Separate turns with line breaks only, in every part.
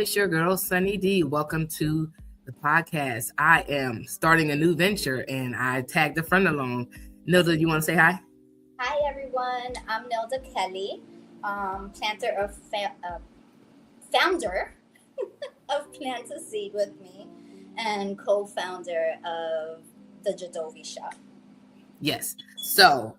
it's your girl, Sunny D. Welcome to the podcast. I am starting a new venture and I tagged a friend along. Nilda, you want to say hi?
Hi everyone, I'm Nilda Kelly, founder of Plant a Seed with Me, and co-founder of the Jadovi Shop.
Yes. So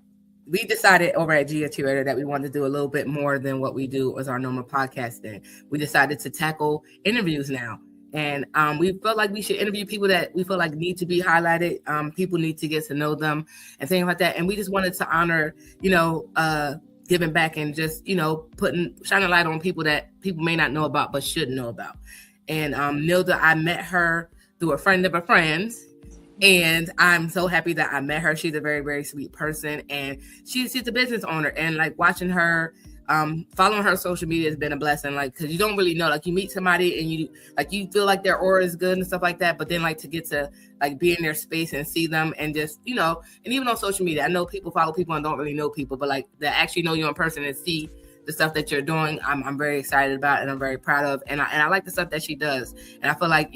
we decided over at GA that we wanted to do a little bit more than what we do as our normal podcasting. We decided to tackle interviews now. And we felt like we should interview people that we feel like need to be highlighted. People need to get to know them and things like that. And we just wanted to honor, giving back and just, shining a light on people that people may not know about but should know about. And Nilda, I met her through a friend of a friend's. And I'm so happy that I met her. She's a very, very sweet person. And she's a business owner. And like watching her, following her social media has been a blessing. Like, cause you don't really know, like you meet somebody and you feel like their aura is good and stuff like that. But then like to get to like be in their space and see them and just, and even on social media, I know people follow people and don't really know people, but like they actually know you in person and see the stuff that you're doing, I'm very excited about and I'm very proud of. And I like the stuff that she does. And I feel like,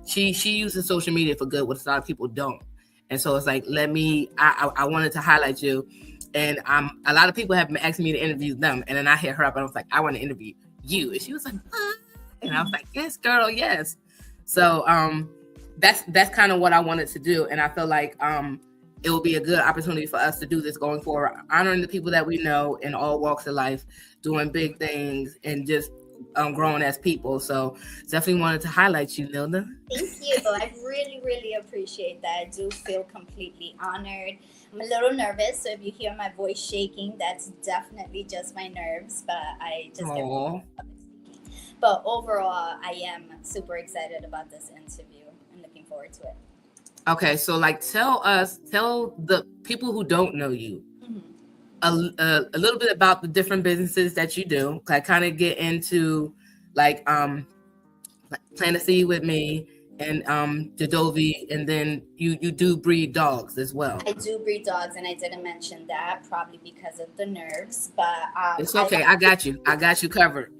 she uses social media for good, which a lot of people don't. And so it's like, I wanted to highlight you. And a lot of people have been asking me to interview them. And then I hit her up and I was like, I want to interview you. And she was like, and I was like, yes, girl, yes. So that's kind of what I wanted to do. And I feel like it will be a good opportunity for us to do this going forward, honoring the people that we know in all walks of life, doing big things and just growing as people. So definitely wanted to highlight you, Nilda.
Thank you. I really, really appreciate that. I do feel completely honored. I'm a little nervous, so if you hear my voice shaking, that's definitely just my nerves, but I just get really speaking. But overall, I am super excited about this interview and looking forward to it.
Okay, so like tell the people who don't know you a little bit about the different businesses that you do. I kind of get into like Plant a Seed with Me and Jadovi, and then you do breed dogs as well.
I do breed dogs, and I didn't mention that probably because of the nerves, but
it's okay. I got you covered.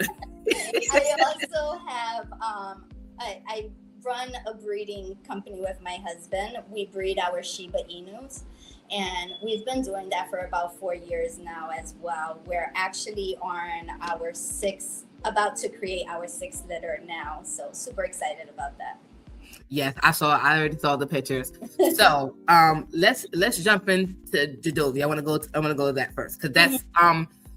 I also have I run a breeding company with my husband. We breed our Shiba Inus, and we've been doing that for about 4 years now as well. We're actually on our about to create our 6th litter now, so super excited about that.
Yes, I already saw the pictures. So let's jump into Jadovi. I want to go to that first because that's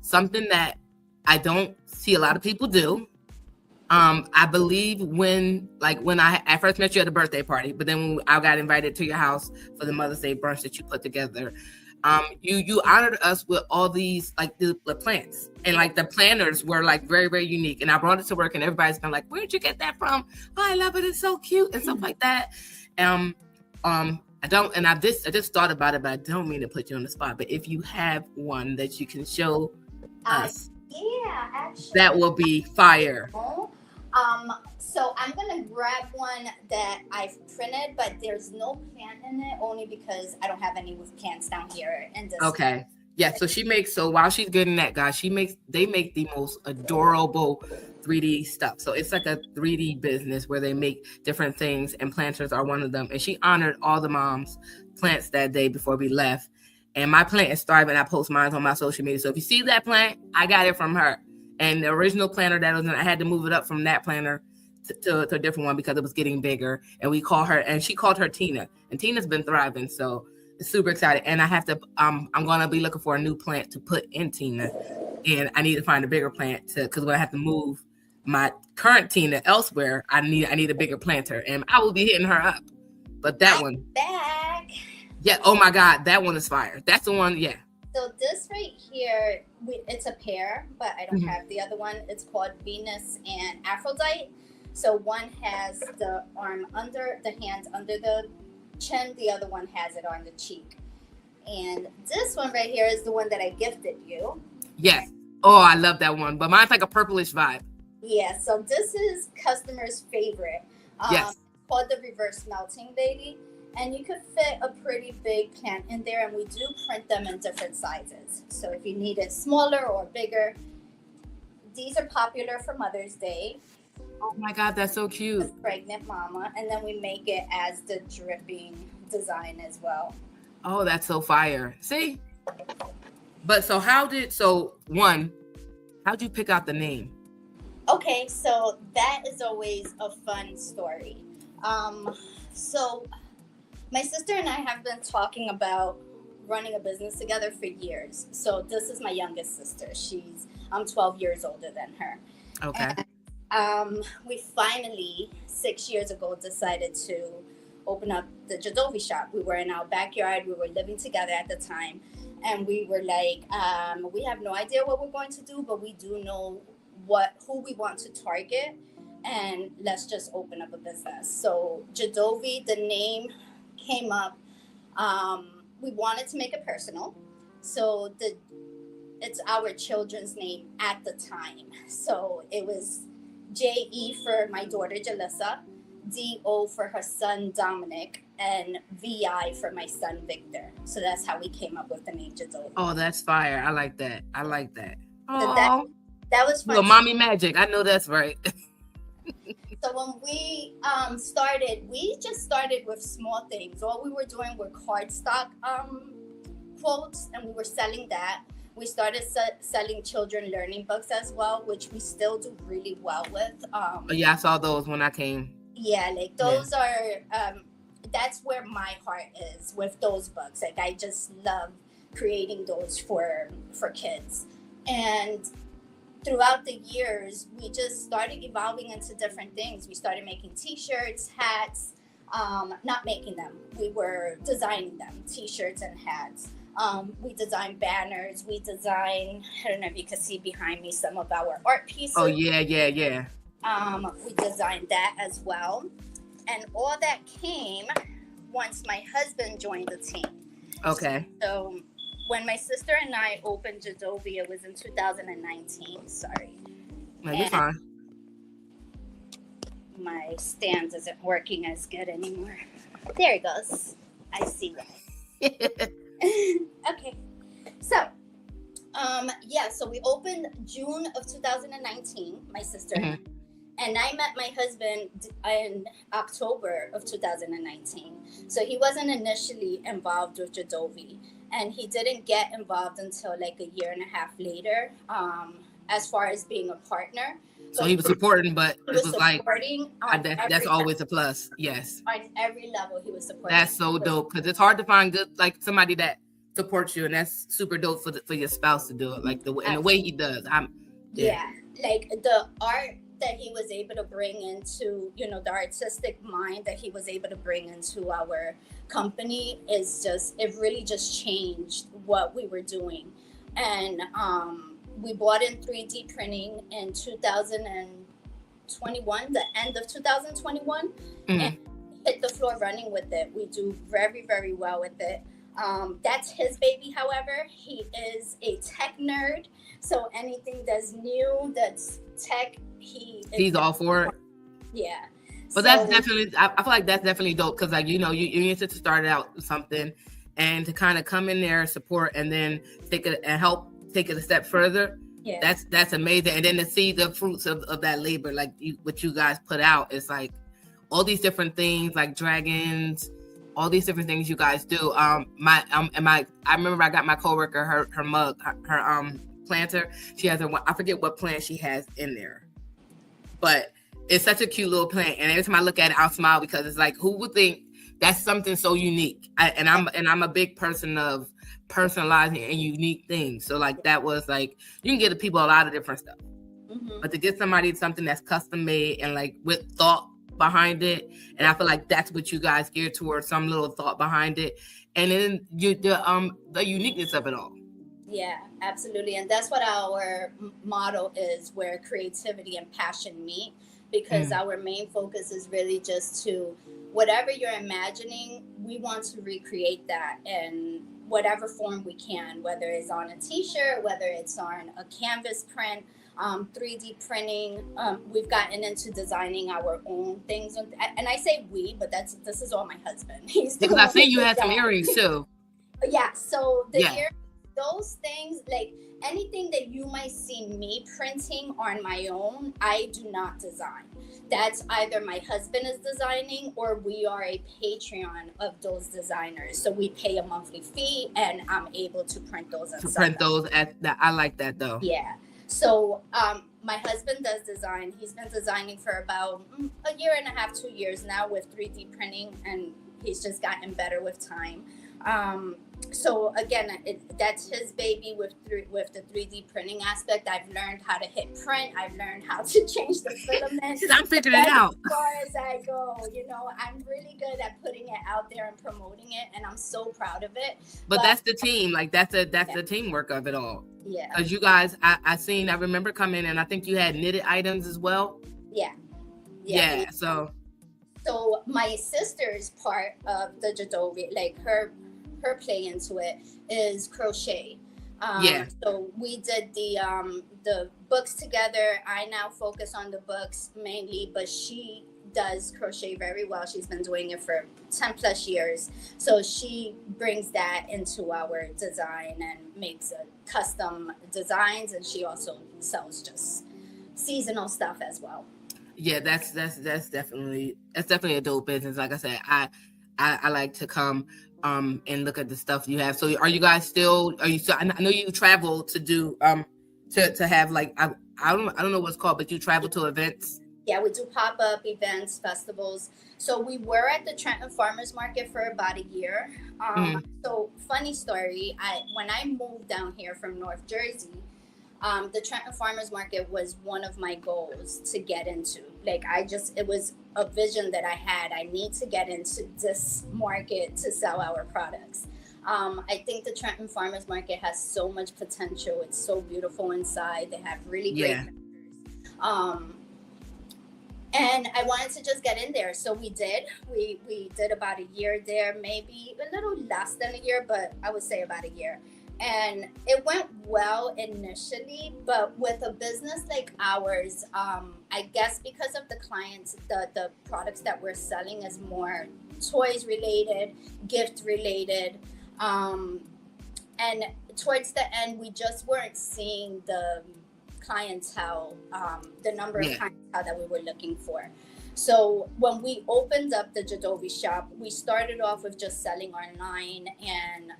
something that I don't see a lot of people do. I believe when I first met you at a birthday party, but then when I got invited to your house for the Mother's Day brunch that you put together, you honored us with all these like the plants, and like the planters were like very, very unique. And I brought it to work and everybody's been like, where'd you get that from? Oh, I love it. It's so cute and stuff like that. I just thought about it, but I don't mean to put you on the spot. But if you have one that you can show us,
yeah, actually,
that will be fire.
So I'm gonna grab one that I've printed, but there's no plant in it, only because I don't have any with plants down here.
Okay. Yeah, so while she's getting that, guys, they make the most adorable 3D stuff. So it's like a 3D business where they make different things, and planters are one of them. And she honored all the moms' plants that day before we left. And my plant is thriving. I post mine on my social media. So if you see that plant, I got it from her. And the original planter that was in, I had to move it up from that planter to a different one because it was getting bigger. And we call her, and she called her Tina. And Tina's been thriving. So it's super excited. And I have to, I'm going to be looking for a new plant to put in Tina. And I need to find a bigger plant because when I have to move my current Tina elsewhere, I need a bigger planter. And I will be hitting her up. But that one.
Back.
Yeah. Oh my God. That one is fire. That's the one. Yeah.
So this right here, it's a pair, but I don't have the other one. It's called Venus and Aphrodite. So one has the arm under the hands under the chin. The other one has it on the cheek. And this one right here is the one that I gifted you.
Yes. Oh, I love that one. But mine's like a purplish vibe.
Yeah. So this is customer's favorite.
Yes.
It's called the Reverse Melting Lady. And you could fit a pretty big plant in there, and we do print them in different sizes. So if you need it smaller or bigger, these are popular for Mother's Day.
Oh my God, that's so cute.
Pregnant mama, and then we make it as the dripping design as well.
Oh, that's so fire. See? But so how'd you pick out the name?
Okay, so that is always a fun story. So my sister and I have been talking about running a business together for years. So this is my youngest sister. I'm 12 years older than her.
Okay.
And, we finally 6 years ago decided to open up the Jadovi shop. We were in our backyard. We were living together at the time, and we were like, we have no idea what we're going to do, but we do know who we want to target, and let's just open up a business. So Jadovi, the name came up. We wanted to make it personal, so it's our children's name at the time. So it was J-E for my daughter Jalissa, D-O for her son Dominic, and V-I for my son Victor. So that's how we came up with the name Jadovi.
Oh, that's fire. I like that.
Oh, that was fun.
Little mommy magic. I know that's right.
So when we started, we just started with small things. All we were doing were cardstock quotes, and we were selling that. We started selling children learning books as well, which we still do really well with.
Yeah, I saw those when I came.
Yeah, like those are, that's where my heart is with those books. Like I just love creating those for kids. And throughout the years, we just started evolving into different things. We started making t-shirts, hats, not making them. We were designing them, t-shirts and hats. We designed banners. We designed, I don't know if you can see behind me, some of our art pieces.
Oh, yeah.
We designed that as well. And all that came once my husband joined the team.
Okay.
So when my sister and I opened Jadovi, it was in 2019. Sorry.
No, you're fine.
My stand isn't working as good anymore. There it goes. I see that. Okay. So, so we opened June of 2019, my sister and I. And I met my husband in October of 2019. So he wasn't initially involved with Jadovi. And he didn't get involved until like a year and a half later, as far as being a partner.
So he was supporting, but it was like, that's always
level.
A plus. Yes.
On every level, he was supporting.
That's so dope, because it's hard to find somebody that supports you, and that's super dope for your spouse to do it, like the way he does.
Yeah, like the art that he was able to bring into, the artistic mind that he was able to bring into our company it really just changed what we were doing. And we bought in 3D printing in 2021, the end of 2021, and hit the floor running with it. We do very, very well with it. That's his baby, however. He is a tech nerd, so anything that's new, that's tech, he's
all for it.
Yeah.
But that's definitely, I feel like that's definitely dope, because like, you need to start out with something, and to kind of come in there, support, and then help take it a step further. Yeah. That's amazing. And then to see the fruits of that labor, like what you guys put out, is like all these different things, like dragons, all these different things you guys do. I remember I got my coworker her mug, her planter. She has I forget what plant she has in there, but it's such a cute little plant. And every time I look at it, I'll smile, because it's like, who would think that's something so unique? I'm a big person of personalizing and unique things. So like, that was like, you can get people a lot of different stuff, but to get somebody something that's custom made and like with thought behind it, and I feel like that's what you guys geared towards, some little thought behind it, and then the uniqueness of it all.
Yeah, absolutely. And that's what our motto is, where creativity and passion meet, because our main focus is really just to, whatever you're imagining, we want to recreate that in whatever form we can, whether it's on a t-shirt, whether it's on a canvas print, 3D printing. We've gotten into designing our own things, and I say we, but this is all my husband.
Because I see you had some earrings too.
Yeah, so the earrings those things, like anything that you might see me printing on my own, I do not design. That's either my husband is designing or we are a Patreon of those designers. So we pay a monthly fee and I'm able to print those and
To
sell
print
them.
those at that. I like that though.
Yeah. So my husband does design. He's been designing for about a year and a half, 2 years now with 3D printing, and he's just gotten better with time. So again, that's his baby with the 3D printing aspect. I've learned how to hit print. I've learned how to change the filament.
I'm figuring it out.
As far as I go, I'm really good at putting it out there and promoting it, and I'm so proud of it.
But that's the team. Like that's the teamwork of it all.
Yeah.
Because you guys, I remember coming and I think you had knitted items as well.
Yeah.
So
my sister's part of the Jadovi, like her play into it is crochet. So we did the books together. I now focus on the books mainly, but she does crochet very well. She's been doing it for 10 plus years. So she brings that into our design and makes custom designs, and she also sells just seasonal stuff as well.
Yeah, that's definitely a dope business. Like I said, I like to come and look at the stuff you have. So are you guys still, I know you travel to do to have like I don't know what's called, but you travel to events.
Yeah, we do pop-up events, festivals. So we were at the Trenton Farmers Market for about a year. So funny story, when I moved down here from North Jersey, the Trenton Farmers Market was one of my goals to get into. Like it was a vision that I had. I need to get into this market to sell our products. I think the Trenton Farmers Market has so much potential. It's so beautiful inside. They have really great vendors. And I wanted to just get in there. So we did. We did about a year there, maybe a little less than a year, but I would say about a year. And it went well initially, but with a business like ours, I guess because of the clients, the products that we're selling is more toys related, gift related. And towards the end, we just weren't seeing the clientele, the number of clientele that we were looking for. So when we opened up the Jadovi shop, we started off with just selling online, and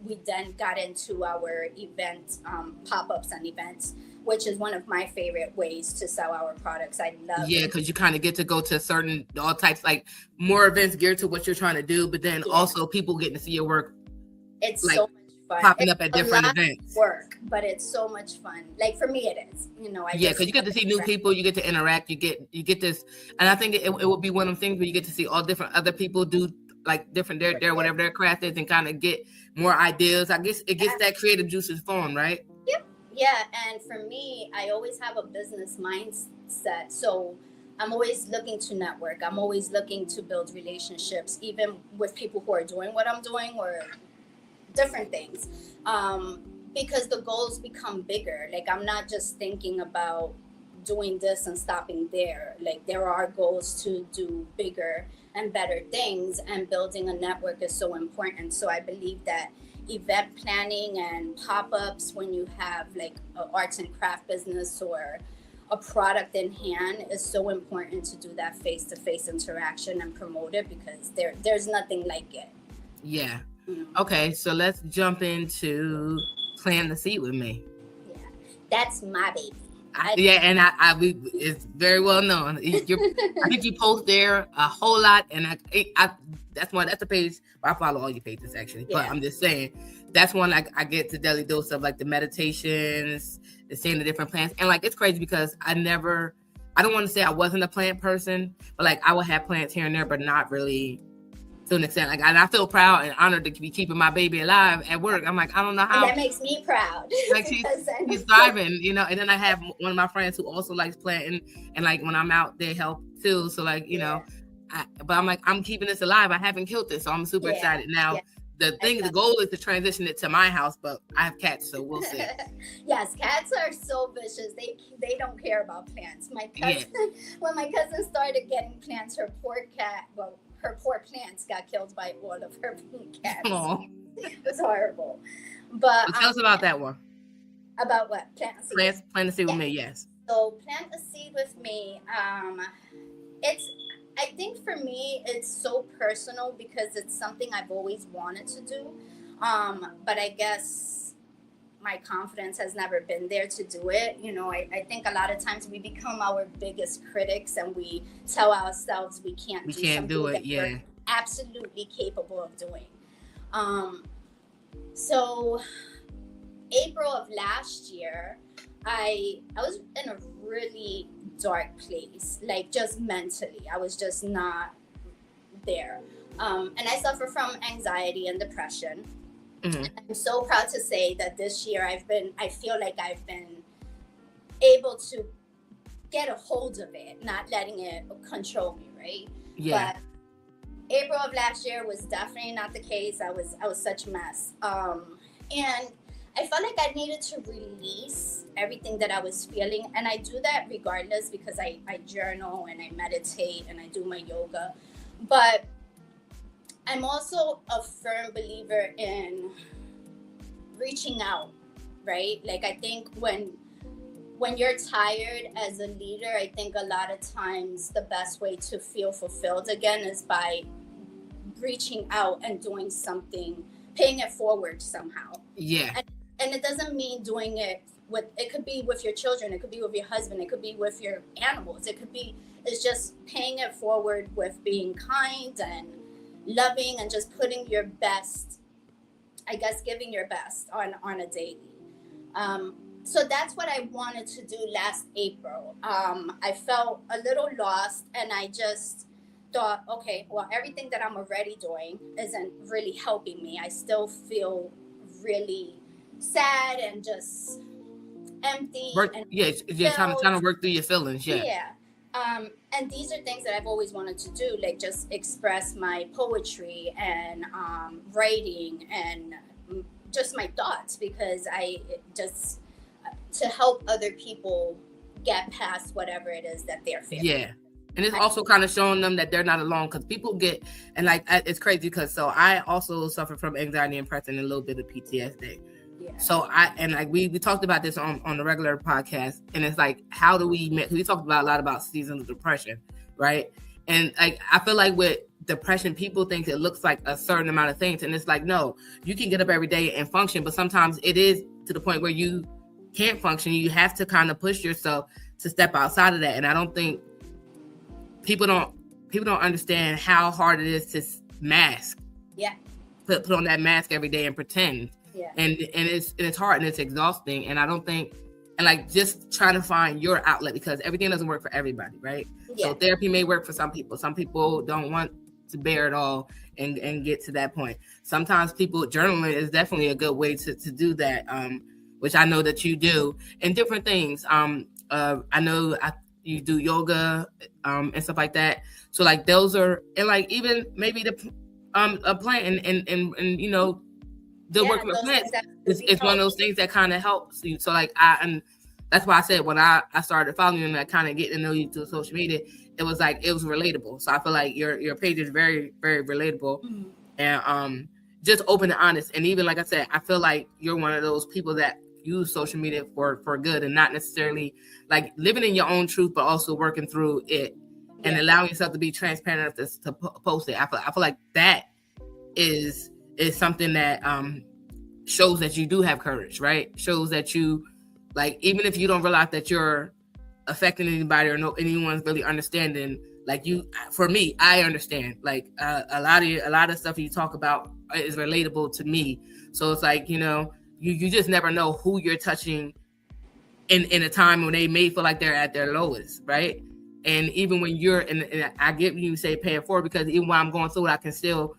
we then got into our event pop-ups and events, which is one of my favorite ways to sell our products. I love it.
Because you kind of get to go to all types, like more events geared to what you're trying to do, but then also people getting to see your work.
It's like, so much fun.
Popping up at different events.
Work, but it's so much fun. Like for me, it is.
Because you get to see new people, you get to interact, you get this, and I think it will be one of the things where you get to see all different other people do like different their whatever their craft is, and kind of get more ideas. I guess it gets that creative juices flowing, right?
Yep. Yeah, and for me, I always have a business mindset, so I'm always looking to network. I'm always looking to build relationships, even with people who are doing what I'm doing or different things, because the goals become bigger. Like I'm not just thinking about doing this and stopping there. Like there are goals to do bigger and better things, and building a network is so important. So I believe that event planning and pop-ups, when you have like an arts and craft business or a product in hand, is so important to do that face-to-face interaction and promote it, because there's nothing like it.
Yeah. Okay, so let's jump into Plant the Seed with Me.
Yeah, that's my baby.
And it's very well known. I think you post there a whole lot, and that's a page. Well, I follow all your pages actually, but I'm just saying that's one I get the daily dose of, like the meditations, the seeing the different plants, and like it's crazy because I don't want to say I wasn't a plant person, but like I would have plants here and there, but not really to an extent. Like, and I feel proud and honored to be keeping my baby alive at work. I'm like, I don't know how.
And that makes me proud.
Like he's thriving, And then I have one of my friends who also likes planting, and like when I'm out, they help too. So like, but I'm like, I'm keeping this alive. I haven't killed this, so I'm super excited now. The goal is to transition it to my house, but I have cats, so we'll see.
Yes, cats are so vicious. They don't care about plants. My cousin, when my cousin started getting plants, her poor plants got killed by all of her cats. Aww. It was horrible. But
Tell us about that one.
About what? Plant a seed.
Plant a seed with
Yeah.
me, yes.
So plant a seed with me. It's, I think for me it's so personal because it's something I've always wanted to do. But I guess my confidence has never been there to do it. You know, I think a lot of times we become our biggest critics and we tell ourselves we can't do something
do it,
that
yeah.
we're absolutely capable of doing. So April of last year, I was in a really dark place, like just mentally. I was just not there. And I suffer from anxiety and depression.
Mm-hmm.
I'm so proud to say that this year I feel like I've been able to get a hold of it, not letting it control me, right?
Yeah.
But April of last year was definitely not the case. I was such a mess. And I felt like I needed to release everything that I was feeling. And I do that regardless because I journal and I meditate and I do my yoga. But I'm also a firm believer in reaching out, right? Like I think when you're tired as a leader, I think a lot of times the best way to feel fulfilled again is by reaching out and doing something, paying it forward somehow.
Yeah.
And it doesn't mean doing it with, it could be with your children, it could be with your husband, it could be with your animals, it's just paying it forward with being kind and loving and just putting your best, I guess, giving your best on a daily. So that's what I wanted to do last April. I felt a little lost and I just thought, okay, well, everything that I'm already doing isn't really helping me. I still feel really sad and just empty.
It's just trying to work through your feelings.
Yeah. And these are things that I've always wanted to do, like just express my poetry and writing and just my thoughts, because I just to help other people get past whatever it is that they're feeling.
Yeah. And it's also kind of showing them that they're not alone, because people get, and like, it's crazy because so I also suffer from anxiety and depression and a little bit of PTSD. Yeah. So we talked about this on the regular podcast, and it's like, how do we talked about a lot about seasons of depression, right? And like, I feel like with depression, people think it looks like a certain amount of things, and it's like, no, you can get up every day and function, but sometimes it is to the point where you can't function. You have to kind of push yourself to step outside of that. And I don't think people don't understand how hard it is to mask.
Yeah.
Put on that mask every day and pretend.
Yeah.
And it's hard and it's exhausting. And I don't think, and like just trying to find your outlet, because everything doesn't work for everybody, right? Yeah. So therapy may work for some people. Some people don't want to bear it all and get to that point. Sometimes journaling is definitely a good way to do that, which I know that you do, and different things. I know you do yoga and stuff like that. So like those are, and like even maybe a plant and you know, working with plants is one of those things that kind of helps you. So like and that's why I said when I started following you and I kind of get to know you through social media, it was relatable. So I feel like your page is very, very relatable. Mm-hmm. And just open and honest. And even like I said, I feel like you're one of those people that use social media for good and not necessarily like living in your own truth, but also working through it and allowing yourself to be transparent enough to post it. I feel like that is something that shows that you do have courage, right? Shows that you, like, even if you don't realize that you're affecting anybody or anyone's really understanding, like you, for me, I understand. Like a lot of stuff you talk about is relatable to me. So it's like, you know, you just never know who you're touching in a time when they may feel like they're at their lowest, right? And even when you're and I get you say pay it forward, because even while I'm going through it, I can still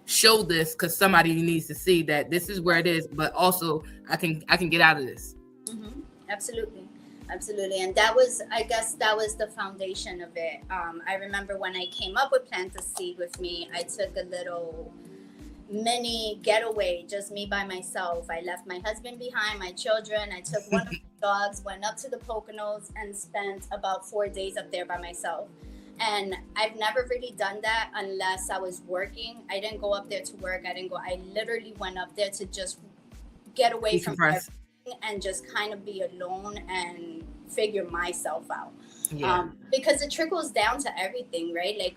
show this because somebody needs to see that this is where it is, but also I can get out of this.
Mm-hmm. Absolutely. And I guess that was the foundation of it. I remember when I came up with Plant a Seed with me, I took a little mini getaway, just me by myself. I left my husband behind, my children. I took one of the dogs, went up to the Poconos and spent about 4 days up there by myself. And I've never really done that unless I was working. I didn't go up there to work. I literally went up there to just get away from
Decompress.
everything and just kind of be alone and figure myself out.
Yeah.
Because it trickles down to everything, right? Like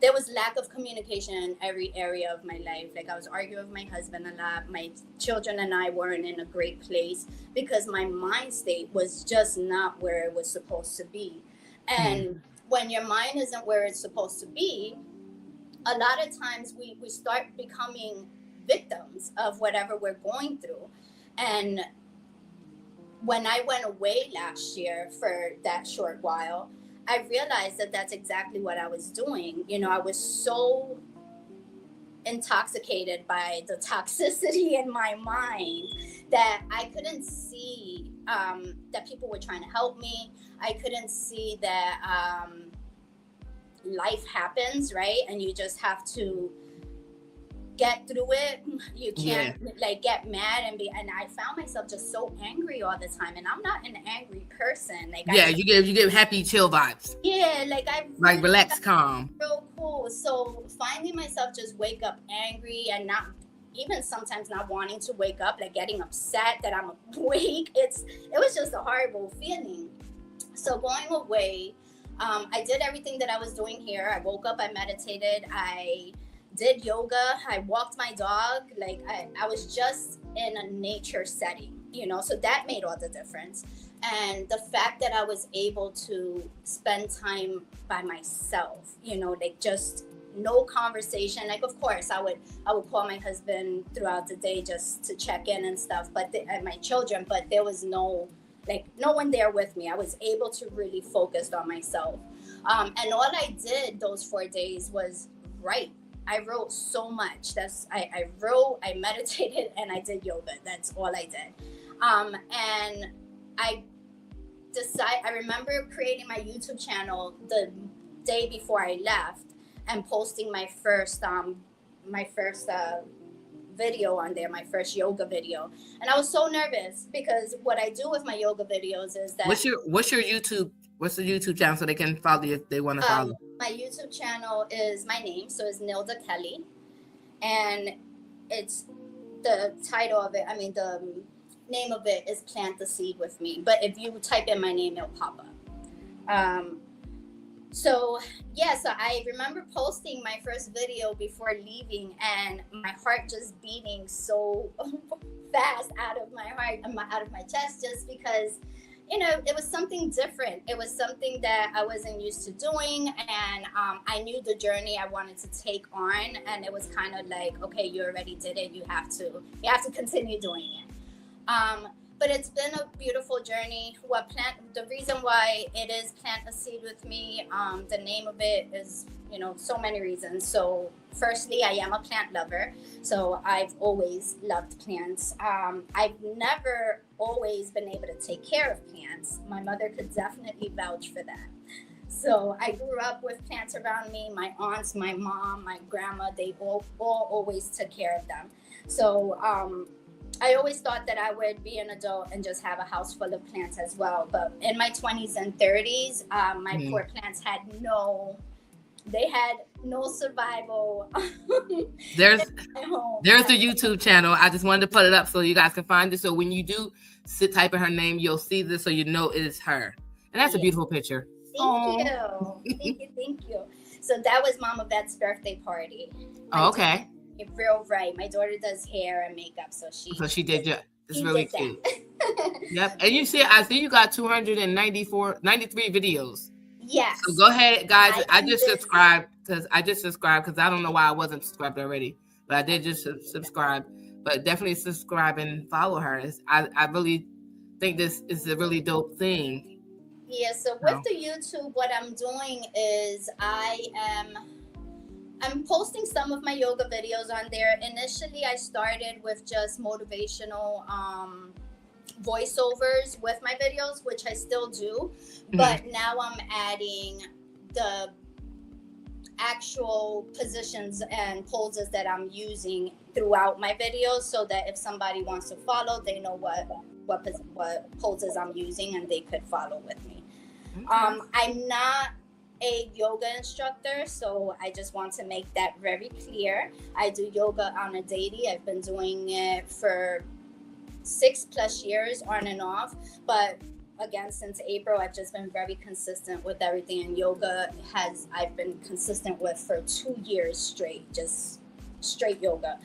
there was lack of communication in every area of my life. Like I was arguing with my husband a lot. My children and I weren't in a great place because my mind state was just not where it was supposed to be. And when your mind isn't where it's supposed to be, a lot of times we start becoming victims of whatever we're going through. And when I went away last year for that short while, I realized that that's exactly what I was doing. You know, I was so intoxicated by the toxicity in my mind that I couldn't see that people were trying to help me. I couldn't see that life happens, right? And you just have to get through it. You can't like get mad and I found myself just so angry all the time, and I'm not an angry person. Like
you give happy chill vibes.
Yeah, like I really
like relaxed, calm.
Real cool. So finding myself just wake up angry and not even sometimes not wanting to wake up, like getting upset that I'm awake. It was just a horrible feeling. So going away, I did everything that I was doing here. I woke up, I meditated, I did yoga, I walked my dog. Like I was just in a nature setting, you know, so that made all the difference. And the fact that I was able to spend time by myself, you know, like just no conversation. Like, of course, I would call my husband throughout the day just to check in and stuff, and my children, but there was no one there with me. I was able to really focus on myself. And all I did those 4 days was write. I wrote so much. I wrote, I meditated, and I did yoga. That's all I did. And I remember creating my YouTube channel the day before I left and posting my first video on there, my first yoga video. And I was so nervous because what I do with my yoga videos is that
what's the YouTube channel so they can follow you if they want to follow?
My YouTube channel is my name, so it's Nilda Kelly, and it's the title of it, the name of it is Plant the Seed with Me, but if you type in my name, it'll pop up. So I remember posting my first video before leaving, and my heart just beating so fast out of my chest, just because, you know, it was something different. It was something that I wasn't used to doing, and I knew the journey I wanted to take on, and it was kind of like, okay, you already did it. You have to continue doing it. But it's been a beautiful journey. The reason why it is Plant a Seed with Me, the name of it is, you know, so many reasons. So firstly, I am a plant lover. So I've always loved plants. I've never always been able to take care of plants. My mother could definitely vouch for that. So I grew up with plants around me. My aunts, my mom, my grandma, they all always took care of them. So I always thought that I would be an adult and just have a house full of plants as well. But in my 20s and 30s, my poor plants had no survival.
There's the YouTube channel. I just wanted to put it up so you guys can find it. So when you do type in her name, you'll see this so you know it is her. And that's a beautiful picture.
Thank you. So that was Mama Bet's birthday party.
Okay.
Real right. My daughter does hair and makeup, so she did.
It's really cute. Yep. And I see you got 93 videos.
Yes.
So go ahead, guys. I just subscribed because I don't know why I wasn't subscribed already, but I did just subscribe. But definitely subscribe and follow her. I really think this is a really dope thing.
Yeah. So with the YouTube, what I'm doing is I'm posting some of my yoga videos on there. Initially, I started with just motivational voiceovers with my videos, which I still do. But now I'm adding the actual positions and poses that I'm using throughout my videos, so that if somebody wants to follow, they know what poses I'm using and they could follow with me. Okay. I'm not a yoga instructor, so I just want to make that very clear. I do yoga on a daily. I've been doing it for 6+ years on and off, but again, since April, I've just been very consistent with everything, and I've been consistent with for 2 years straight, just straight yoga.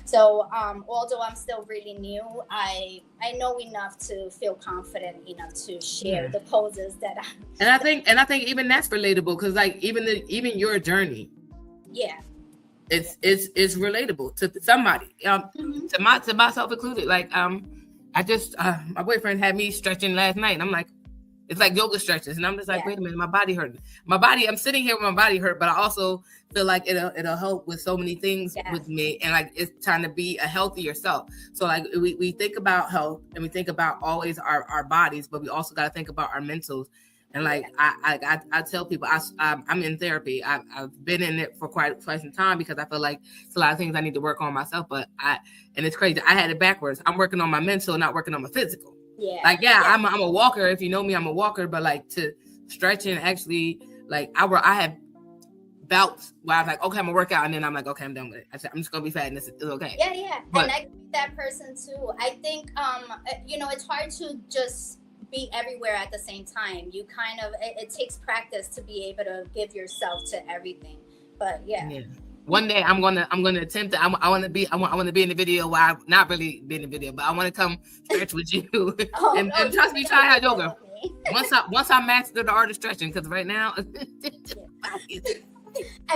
So although I'm still really new, I know enough to feel confident enough to share the poses that I.
And I think even that's relatable, because like even your journey, it's relatable to somebody, to myself included. Like I just my boyfriend had me stretching last night, and I'm like, it's like yoga stretches, and I'm just like, wait a minute, my body hurt. I'm sitting here with my body hurt, but I also feel like it'll help with so many things with me, and like it's trying to be a healthier self. So like we think about health, and we think about always our bodies, but we also got to think about our mentals. And like I tell people, I'm in therapy. I've been in it for quite some time, because I feel like it's a lot of things I need to work on myself. But and it's crazy, I had it backwards. I'm working on my mental, not working on my physical. I'm a walker. If you know me, I'm a walker. But like to stretch and actually, like I had bouts where I was like, okay, I'm gonna work out, and then I'm like, okay, I'm done with it. I said, I'm just gonna be fat, and it's okay.
But, and I can be that person too. I think it's hard to just be everywhere at the same time. You kind of it takes practice to be able to give yourself to everything. But
one day I'm gonna attempt it. I want to be in the video. Where I'm not really be in the video, but I want to come stretch with you and trust me, try out yoga. Once I master the art of stretching, because right now.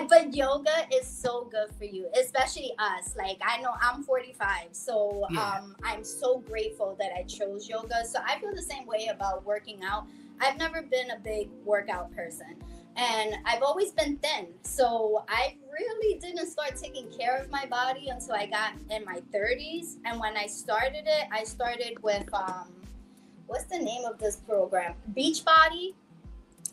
But yoga is so good for you, especially us. Like I know I'm 45, so I'm so grateful that I chose yoga. So I feel the same way about working out. I've never been a big workout person, and I've always been thin. So I really didn't start taking care of my body until I got in my 30s. And when I started it, I started with what's the name of this program? Beachbody.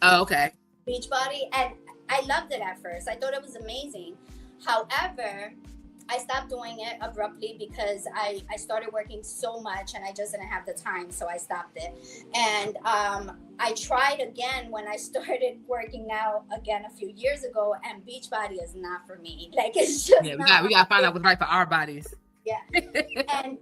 Oh, okay.
Beachbody, and I loved it at first. I thought it was amazing. However, I stopped doing it abruptly because I started working so much and I just didn't have the time, so I stopped it. And I tried again when I started working out again a few years ago, and Beachbody is not for me. Like it's just
we gotta find out what's right for our bodies.
And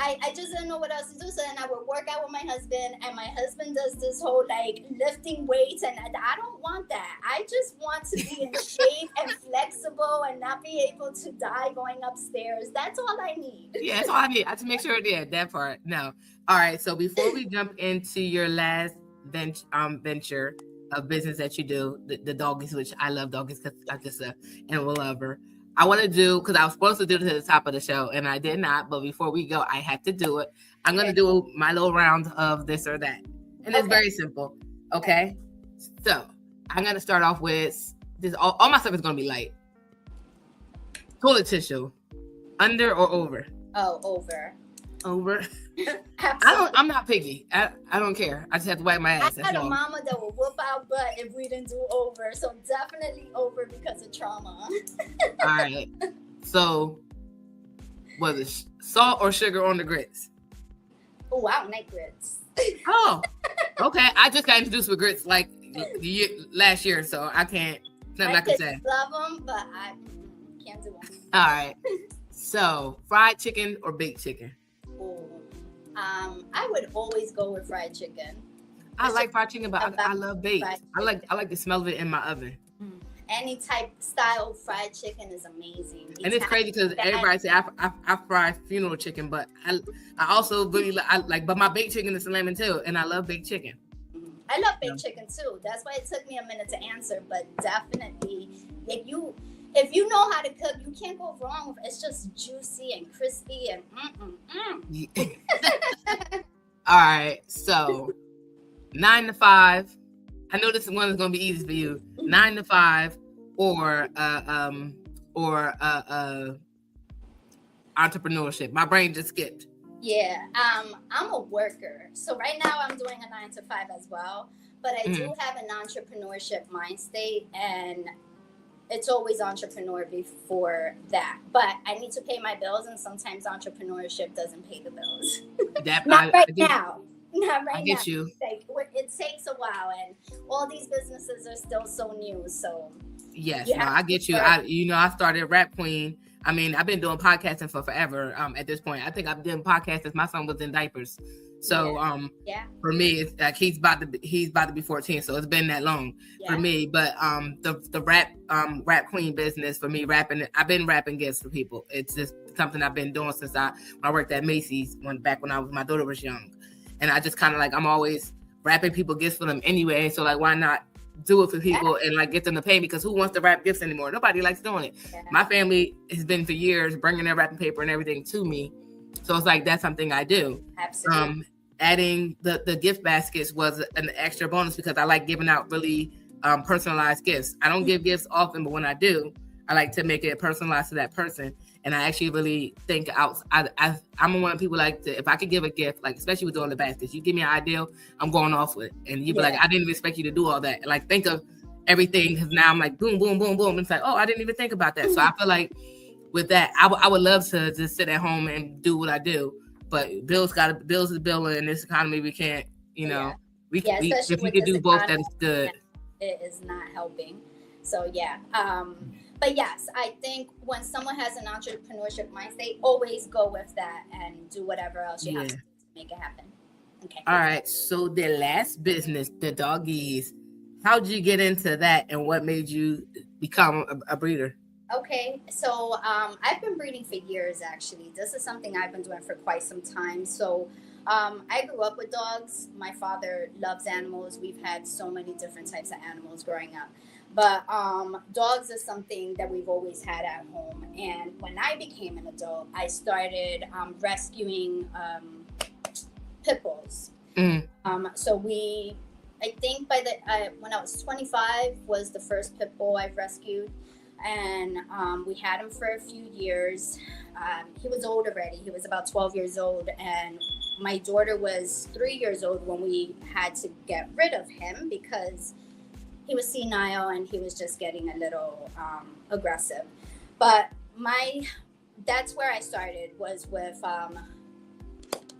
I just didn't know what else to do. So then I would work out with my husband, and my husband does this whole like lifting weights, and I don't want that. I just want to be in shape and flexible and not be able to die going upstairs. That's all I need.
Yeah, that's all I need. I have to make sure it did that part. No. All right. So before we jump into your last venture of business that you do, the doggies, which I love doggies because I just animal lover. I want to do, because I was supposed to do this at the top of the show and I did not, but before we go, I have to do it. I'm going to do my little round of this or that. And it's very simple. Okay. So I'm going to start off with this. All my stuff is going to be light. Toilet tissue, under or over?
Oh, over.
Over. I'm not picky. I don't care. I just have to wipe my ass.
I had a mama that would whoop our butt if we didn't do over. So definitely over because of trauma.
All right. So was it salt or sugar on the grits?
Oh, I don't like grits.
Oh, okay. I just got introduced with grits like last year, so I can't. Nothing I can say.
Love them, but I can't do them.
All right. So fried chicken or baked chicken?
I would always go with fried chicken.
I like fried chicken, but I love baked. I like the smell of it in my oven.
Any type style fried chicken is amazing.
And it's crazy because everybody say I fry funeral chicken, but I also really like, but my baked chicken is lemon too, and I love baked chicken.
I love baked chicken too. That's why it took me a minute to answer, but definitely if you know how to cook, you can't go wrong with it. It's just juicy and crispy and
All right, so 9 to 5. I know this one is going to be easy for you. 9 to 5 or entrepreneurship. My brain just skipped.
Yeah, I'm a worker. So right now I'm doing a 9 to 5 as well, but I do have an entrepreneurship mind state, and it's always entrepreneur before that. But I need to pay my bills, and sometimes entrepreneurship doesn't pay the bills. Not right now.
I get you.
Like it takes a while, and all these businesses are still so new. So
yes, no, I get you. I started Rap Queen. I mean, I've been doing podcasting for forever. At this point, I think I've been podcasting since my son was in diapers. So, for me, it's like he's about to be 14. So it's been that long for me. But the Rap Queen business for me, I've been wrapping gifts for people. It's just something I've been doing since I worked at Macy's back when my daughter was young, and I just kind of like I'm always wrapping people gifts for them anyway. So like, why not do it for people and like get them to pay me? Because who wants to wrap gifts anymore? Nobody likes doing it. My family has been for years bringing their wrapping paper and everything to me, so it's like that's something I do.
Absolutely.
Adding the gift baskets was an extra bonus because I like giving out really personalized gifts. I don't give gifts often, but when I do, I like to make it personalized to that person. And I actually really think I'm one of the people like to, if I could give a gift, like especially with doing the baskets, you give me an idea, I'm going off with it. And you'd be like, I didn't even expect you to do all that. Like think of everything, because now I'm like boom, boom, boom, boom. And it's like, oh, I didn't even think about that. So I feel like with that, I would love to just sit at home and do what I do. But bills is billing in this economy. We can't, if we could do both, that is good.
It is not helping. So but yes, I think when someone has an entrepreneurship mindset, always go with that and do whatever else you have to do to make it happen. Okay.
All right. So the last business, the doggies, how'd you get into that, and what made you become a breeder?
Okay, so I've been breeding for years, actually. This is something I've been doing for quite some time. So I grew up with dogs. My father loves animals. We've had so many different types of animals growing up. But dogs is something that we've always had at home. And when I became an adult, I started rescuing pit bulls. So I think when I was 25 was the first pit bull I've rescued. And we had him for a few years. He was old already. He was about 12 years old. And my daughter was 3 years old when we had to get rid of him because he was senile and he was just getting a little aggressive. But that's where I started, was with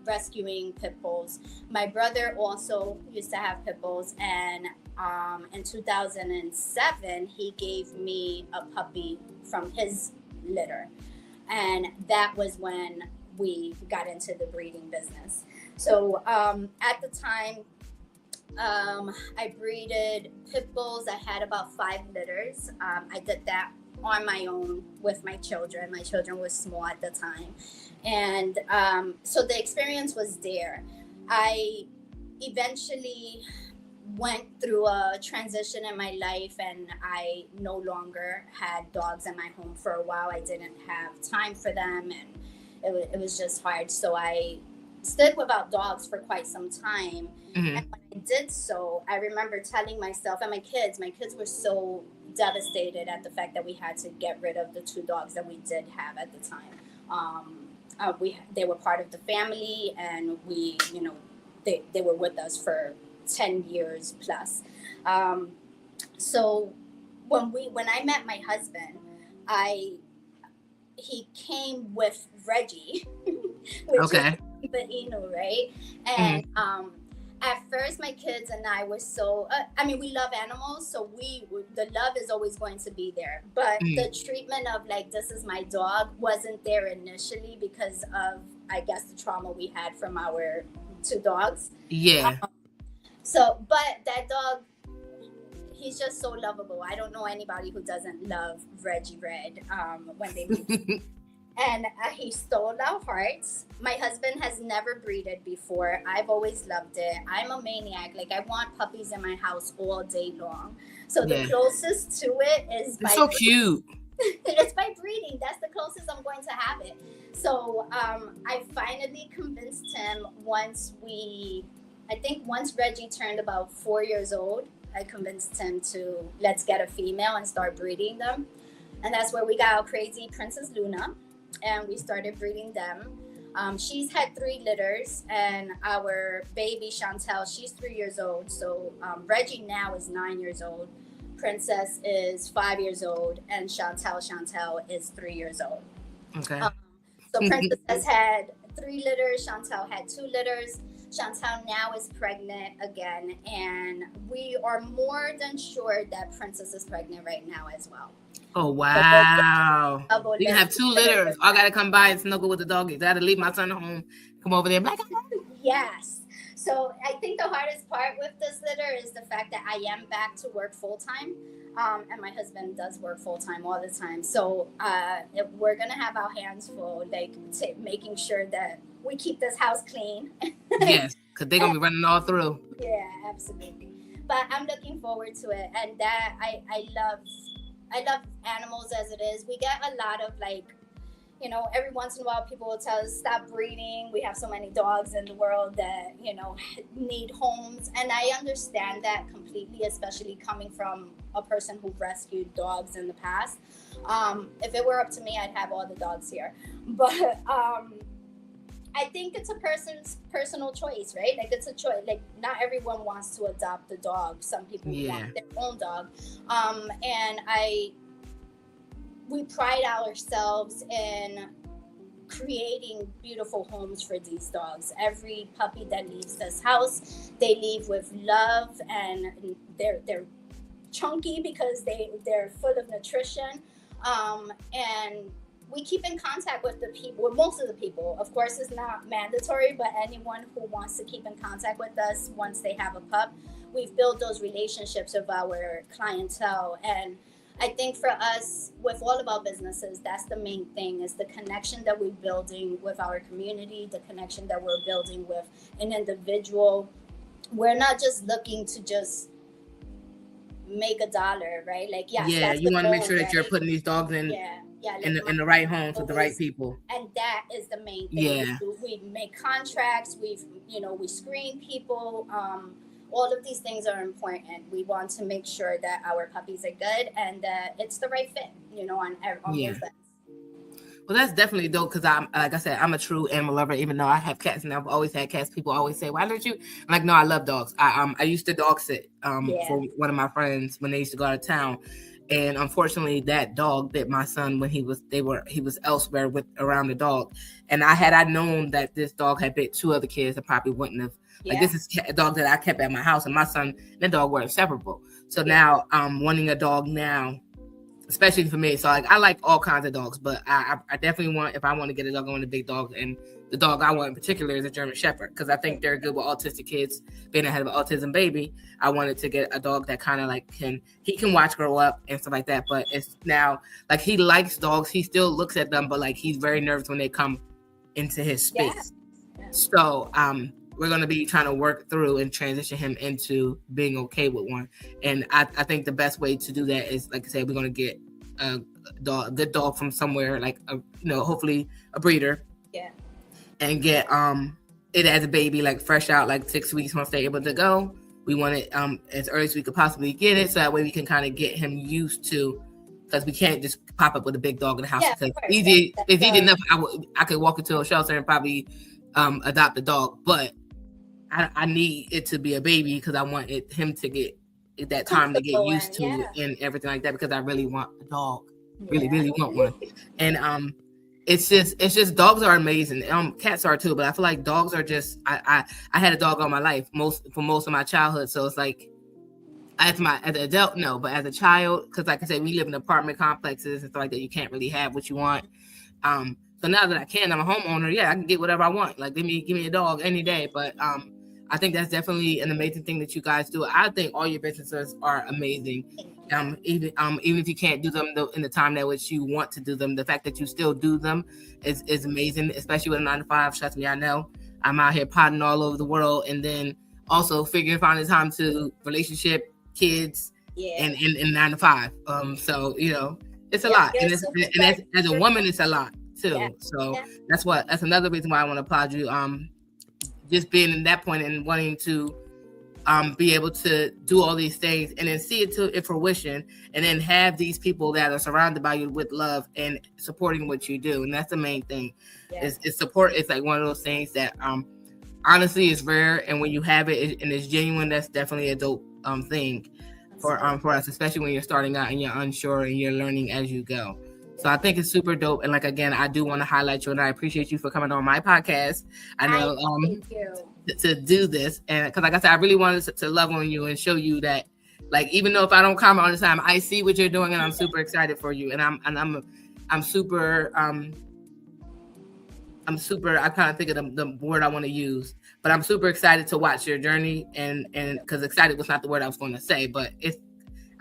rescuing pit bulls. My brother also used to have pit bulls, and in 2007, he gave me a puppy from his litter. And that was when we got into the breeding business. So at the time, I breeded pit bulls. I had about 5 litters. I did that on my own with my children. My children were small at the time. And so the experience was there. I eventually went through a transition in my life, and I no longer had dogs in my home for a while. I didn't have time for them, and it was just hard. So I stood without dogs for quite some time. And when I did so, I remember telling myself and my kids were so devastated at the fact that we had to get rid of the 2 dogs that we did have at the time. They were part of the family, and they were with us for 10 years plus. So when I met my husband, he came with Reggie, which is Inu, right? And at first, my kids and I were so, we love animals, so the love is always going to be there. But the treatment of like, this is my dog, wasn't there initially because of, I guess, the trauma we had from our 2 dogs.
Yeah.
But that dog, he's just so lovable. I don't know anybody who doesn't love Reggie Red when they meet. And he stole our hearts. My husband has never breeded before. I've always loved it. I'm a maniac. Like, I want puppies in my house all day long. So the closest to it is
by so breeding. Cute.
It's by breeding. That's the closest I'm going to have it. So I finally convinced him once Reggie turned about 4 years old, I convinced him to let's get a female and start breeding them. And that's where we got our crazy Princess Luna. And we started breeding them. She's had 3 litters, and our baby Chantel, she's 3 years old. So Reggie now is 9 years old. Princess is 5 years old, and Chantel is 3 years old.
Okay.
So Princess has had 3 litters. Chantel had 2 litters. Chantal now is pregnant again, and we are more than sure that Princess is pregnant right now as well.
Oh,
So
wow.
double
You can have 2 litters. I got to come by and snuggle with the doggies. I got to leave my son home, come over there. Like,
yes. So I think the hardest part with this litter is the fact that I am back to work full time. And my husband does work full time all the time. So we're going to have our hands full, like making sure that we keep this house clean.
Yes, because they're going to be running all through.
Yeah, absolutely. But I'm looking forward to it. And that I love animals as it is. We get a lot of every once in a while people will tell us stop breeding. We have so many dogs in the world that, need homes. And I understand that completely, especially coming from a person who rescued dogs in the past. If it were up to me, I'd have all the dogs here. But I think it's a person's personal choice, right? Like it's a choice. Like not everyone wants to adopt a dog. Some people want their own dog. And we pride ourselves in creating beautiful homes for these dogs. Every puppy that leaves this house, they leave with love, and they're chunky because they're full of nutrition. And we keep in contact with the people, with most of the people. Of course, it's not mandatory, but anyone who wants to keep in contact with us once they have a pup, we've built those relationships with our clientele. And I think for us, with all of our businesses, that's the main thing, is the connection that we're building with our community, the connection that we're building with an individual. We're not just looking to just make a dollar, right? Like,
you want to make sure that you're putting these dogs in in the right homes with the right people.
And that is the main thing.
Yeah.
We make contracts, we screen people. All of these things are important. We want to make sure that our puppies are good and that it's the right fit, on both ends.
Well, that's definitely dope because like I said, I'm a true animal lover. Even though I have cats and I've always had cats, people always say, "Why don't you?" I'm like, no, I love dogs. I used to dog sit for one of my friends when they used to go out of town, and unfortunately, that dog bit my son when he was elsewhere around the dog. And had I known that this dog had bit 2 other kids, I probably wouldn't have. Like this is a dog that I kept at my house, and my son and the dog were inseparable. So now I'm wanting a dog now. Especially for me. So I like all kinds of dogs, but I definitely if I want to get a dog, I want a big dog. And the dog I want in particular is a German Shepherd because I think they're good with autistic kids. Being I had an autism baby, I wanted to get a dog that kind of like can watch grow up and stuff like that. But it's now like he likes dogs. He still looks at them, but like he's very nervous when they come into his space. Yeah. So we're going to be trying to work through and transition him into being okay with one. And I think the best way to do that is, like I said, we're going to get a good dog from somewhere, like, hopefully a breeder. Yeah. And get it as a baby, like fresh out, like 6 weeks once they're able to go. We want it as early as we could possibly get it. So that way we can kind of get him used to, because we can't just pop up with a big dog in the house. Because it's easy enough. I could walk into a shelter and probably adopt a dog, but I need it to be a baby because I want him to get that time to get used to it and everything like that, because I really want a dog. Really want one. And it's just dogs are amazing. Cats are too, but I feel like dogs are just I had a dog all my life, for most of my childhood. So it's like as an adult, no, but as a child, because like I said, we live in apartment complexes and stuff like that, you can't really have what you want. So now that I can, I'm a homeowner, I can get whatever I want. Like give me a dog any day. But I think that's definitely an amazing thing that you guys do. I think all your businesses are amazing. Even if you can't do them in the time that which you want to do them, the fact that you still do them is amazing, especially with a 9-to-5. Trust me, I know. I'm out here potting all over the world, and then also finding the time to relationship, kids, and 9-to-5. So it's a lot, and as a woman, it's a lot too. So that's another reason why I want to applaud you. Just being in that point and wanting to be able to do all these things and then see it to fruition, and then have these people that are surrounded by you with love and supporting what you do. And that's the main thing. Is support. It's like one of those things that honestly is rare, and when you have it and it's genuine, that's definitely a dope thing for us, especially when you're starting out and you're unsure and you're learning as you go. So I think it's super dope. And like, again, I do want to highlight you and I appreciate you for coming on my podcast. I know
thank you.
to do this. And because like I said, I really wanted to love on you and show you that, like, even though if I don't comment all the time, I see what you're doing and I'm super excited for you. And I'm super, I kind of think of the word I want to use, but I'm super excited to watch your journey and because excited was not the word I was going to say, but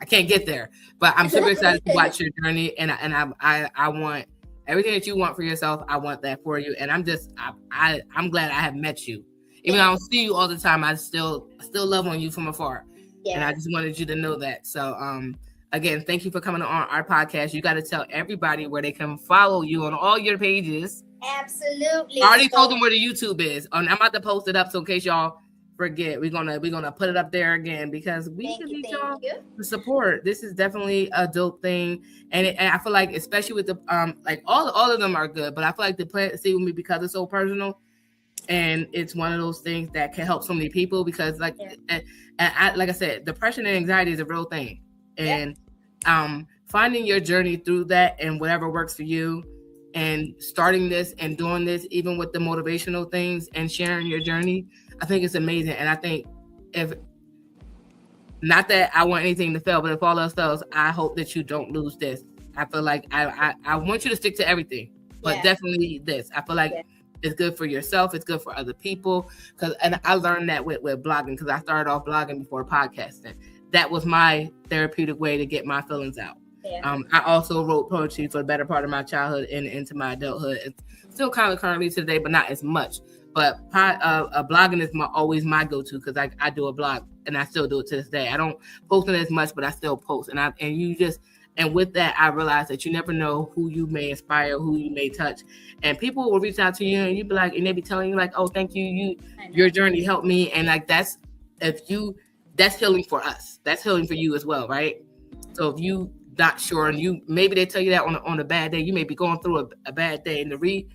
I can't get there, but I'm super excited to watch your journey. And I want everything that you want for yourself. I want that for you. And I'm glad I have met you. Even though I don't see you all the time, I still love on you from afar. Yeah. And I just wanted you to know that. So, again, thank you for coming on our podcast. You got to tell everybody where they can follow you on all your pages.
Absolutely.
I already told them where the YouTube is. I'm about to post it up, so in case y'all forget, we're gonna put it up there again because we need y'all to support. This is definitely a dope thing, and I feel like, especially with the like all of them are good, but I feel like the Plant Seed with Me, because it's so personal, and it's one of those things that can help so many people because like I said, depression and anxiety is a real thing, and finding your journey through that and whatever works for you. And starting this and doing this, even with the motivational things and sharing your journey, I think it's amazing. And I think if not that I want anything to fail, but if all else fails, I hope that you don't lose this. I feel like I want you to stick to everything, but definitely this. I feel like it's good for yourself. It's good for other people. And I learned that with blogging because I started off blogging before podcasting. That was my therapeutic way to get my feelings out. Yeah. I also wrote poetry for the better part of my childhood and into my adulthood. It's still kind of currently today, but not as much. But blogging is always my go-to because I do a blog and I still do it to this day. I don't post it as much, but I still post. And with that, I realized that you never know who you may inspire, who you may touch, and people will reach out to you and you be like, and they be telling you like, oh, thank you, your journey helped me, and like that's healing for us. That's healing for you as well, right? So if you not sure, and maybe they tell you that on a bad day, you may be going through a bad day, and to read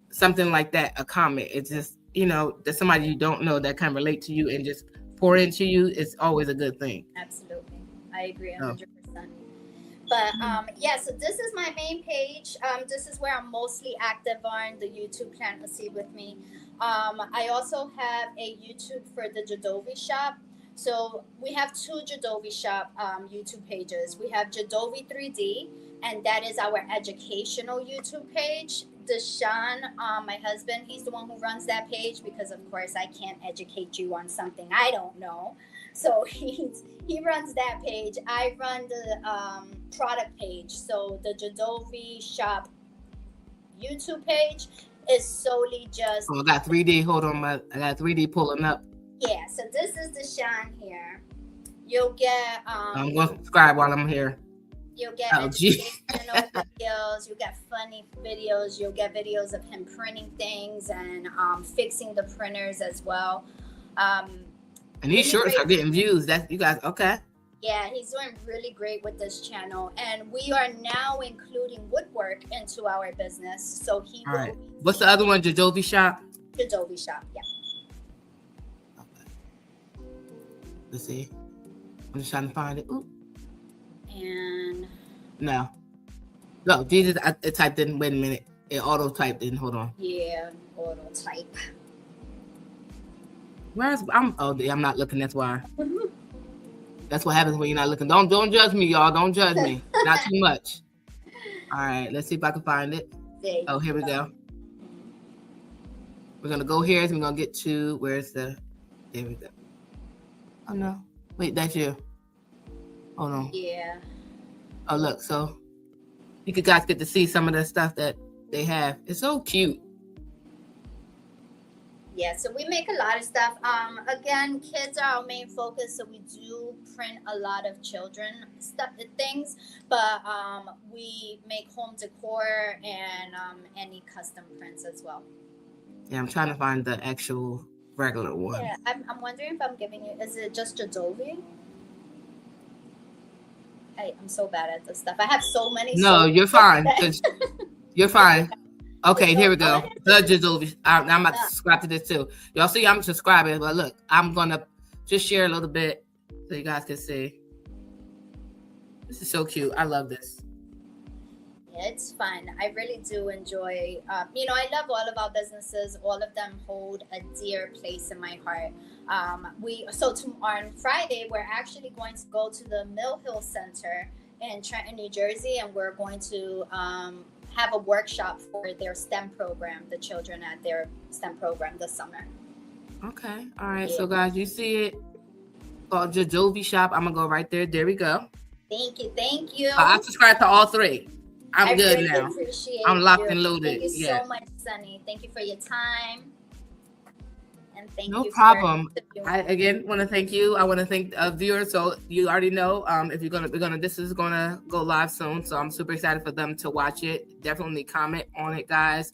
something like that, a comment, it's just, there's somebody you don't know that can relate to you and just pour into you. It's always a good thing.
Absolutely. I agree 100%. But so this is my main page. This is where I'm mostly active on the YouTube Plant a Seed with Me. I also have a YouTube for the Jadovi shop. So we have two Jadovi shop YouTube pages. We have Jadovi 3D, and that is our educational YouTube page. Deshaun, my husband, he's the one who runs that page because, of course, I can't educate you on something I don't know. So he runs that page. I run the product page. So the Jadovi shop YouTube page is solely just...
Oh, I got 3D. Hold on. I got 3D pulling up.
Yeah, so this is Deshaun here. You'll get...
I'm going to subscribe while I'm here.
You'll get educational videos. You'll get funny videos. You'll get videos of him printing things and fixing the printers as well.
And these shorts are getting views. That's you guys, okay.
Yeah, he's doing really great with this channel. And we are now including woodwork into our business. So he
All right. What's the other one? Jadovi shop?
Jadovi shop, yeah.
Let's see. I'm just trying to find it. Ooh.
And
no, Jesus, it typed in. Wait a minute, it auto typed in. Hold on.
Yeah, auto type.
I'm not looking. That's why. That's what happens when you're not looking. Don't judge me, y'all. Don't judge me. Not too much. All right, let's see if I can find it. Oh, here we go. We're gonna go here. So we're gonna get to there we go. Oh no! Wait, that's you. Oh no.
Yeah.
Oh look, so you guys get to see some of the stuff that they have. It's so cute.
Yeah, so we make a lot of stuff. Again, kids are our main focus, so we do print a lot of children things, but we make home decor and any custom prints as well.
Yeah, I'm trying to find the actual regular one.
Yeah, I'm wondering if I'm giving you, is it just Jadovi? I'm so bad at this stuff. I have so many.
No, you're fine. You're fine. Okay, here we go. The Jadovi. I'm about to subscribe to this too. Y'all see, I'm subscribing, but look, I'm gonna just share a little bit so you guys can see. This is so cute. I love this.
It's fun. I really do enjoy, I love all of our businesses. All of them hold a dear place in my heart. On Friday, we're actually going to go to the Mill Hill Center in Trenton, New Jersey, and we're going to have a workshop for their STEM program, the children at their STEM program this summer.
Okay. All right. Yeah. So guys, you see it called Jojovi Shop. I'm gonna go right there. There we go.
Thank you.
I subscribe to all three. I good
really
now.
I'm
locked and loaded.
Thank you so much, Sunny. Thank you for your time. And thank you.
No problem. I again want to thank you. I want to thank viewers. So you already know if this is gonna go live soon. So I'm super excited for them to watch it. Definitely comment on it, guys.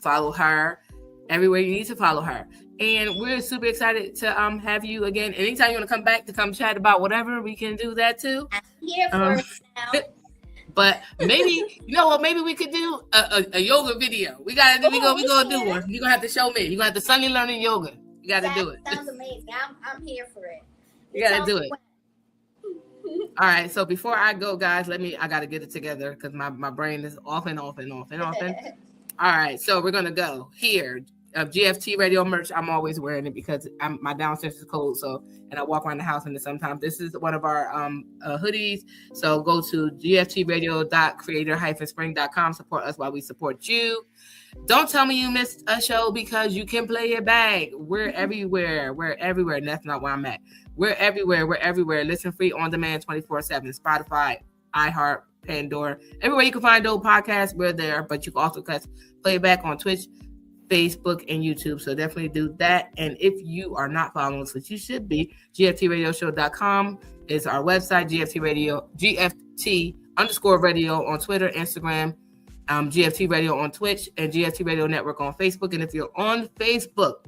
Follow her everywhere you need to follow her. And we're super excited to have you again. Anytime you want to come back to come chat about whatever, we can do that too.
I'm here for it now.
But maybe maybe we could do a yoga video. We gonna do one. You're gonna have to show me. You're gonna have to Sunny learning yoga. You gotta do it.
Sounds amazing. I'm here for it.
You gotta do it. All right. So before I go, guys, I gotta get it together because my brain is off and off. All right. So we're gonna go here. GFT radio merch. I'm always wearing it because my downstairs is cold. So, and I walk around the house and sometimes this is one of our hoodies. So go to gftradio.creator-spring.com. Support us while we support you. Don't tell me you missed a show because you can play it back. We're everywhere. And that's not where I'm at. We're everywhere. Listen free on demand 24/7. Spotify, iHeart, Pandora. Everywhere you can find those podcasts, we're there. But you can also play it back on Twitch, Facebook, and YouTube. So definitely do that. And if you are not following us, which you should be, gftradioshow.com is our website, GFT_radio on Twitter, Instagram, GFT Radio on Twitch, and GFT Radio Network on Facebook. And if you're on Facebook,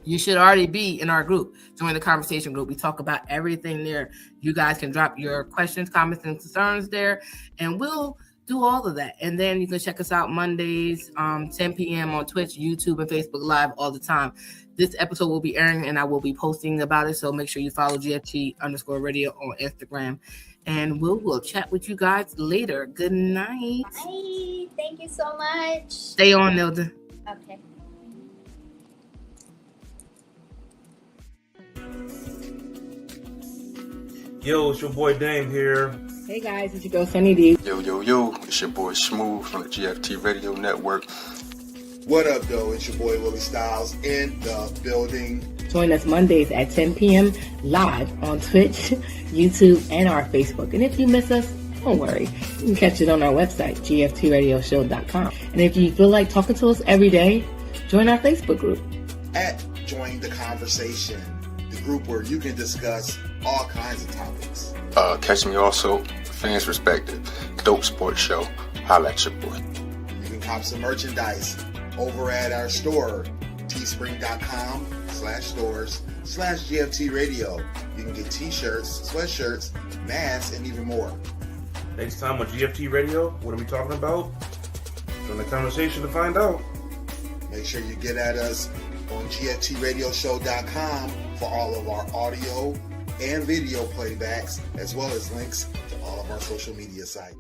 you should already be in our group. Join the conversation group. We talk about everything there. You guys can drop your questions, comments, and concerns there, and we'll do all of that. And then you can check us out Mondays, 10 p.m. on Twitch, YouTube, and Facebook Live all the time. This episode will be airing and I will be posting about it. So make sure you follow GFT_radio on Instagram. And we'll chat with you guys later. Good night.
Bye. Thank you so much.
Stay on, Nilda.
Okay.
Yo, it's your boy Dame here.
Hey guys, it's your girl Sunny D.
Yo, it's your boy Smooth from the GFT Radio Network.
What up, though? It's your boy Willie Styles in the building.
Join us Mondays at 10 p.m. live on Twitch, YouTube, and our Facebook. And if you miss us, don't worry. You can catch it on our website, gftradioshow.com. And if you feel like talking to us every day, join our Facebook group.
At Join the Conversation, the group where you can discuss all kinds of topics.
Catch me also, Fans Perspective, Dope Sports Show. Holla at your boy.
You can cop some merchandise over at our store, teespring.com/stores/GFT Radio. You can get t-shirts, sweatshirts, masks, and even more.
Next time on GFT Radio, what are we talking about? Join the conversation to find out.
Make sure you get at us on gftradioshow.com for all of our audio and video playbacks, as well as links to all of our social media sites.